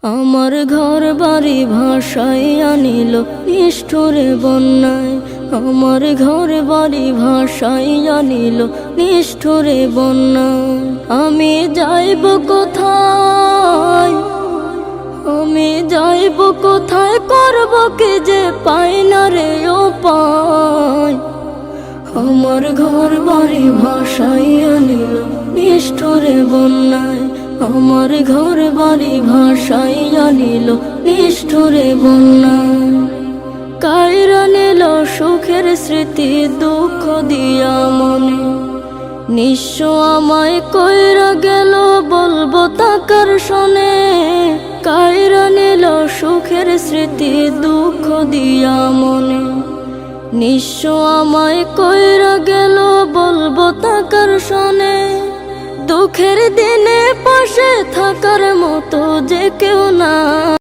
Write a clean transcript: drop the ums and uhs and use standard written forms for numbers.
আমার ঘর বাড়ি ভাসাইয়া নিল নিষ্ঠুরে বন্যায়। আমার ঘর বাড়ি ভাসাইয়া নিল নিষ্ঠুরে বন্যায়। আমি যাইব কোথায়, আমি যাইব কোথায়, করব কি যে পাই না রে উপায়। আমার ঘর বাড়ি ভাসাইয়া নিল নিষ্ঠুরে বন্যায়। আমার ঘর বাড়ি ভাসাইয়া নিল নিষ্ঠুরে বন্যায়। কাইরা নিল সুখের স্মৃতি দুঃখ দিয়া মনে, নিঃস্ব আমায় কইরা গেল বলবো তাকার শোনে। কাইরা নিল সুখের স্মৃতি দুঃখ দিয়া মনে, নিঃস্ব আমায় কইরা গেল বলবো তাকার শোনে। দুঃখের দিনে পাশে থাকার মতো যে কেউ নাই।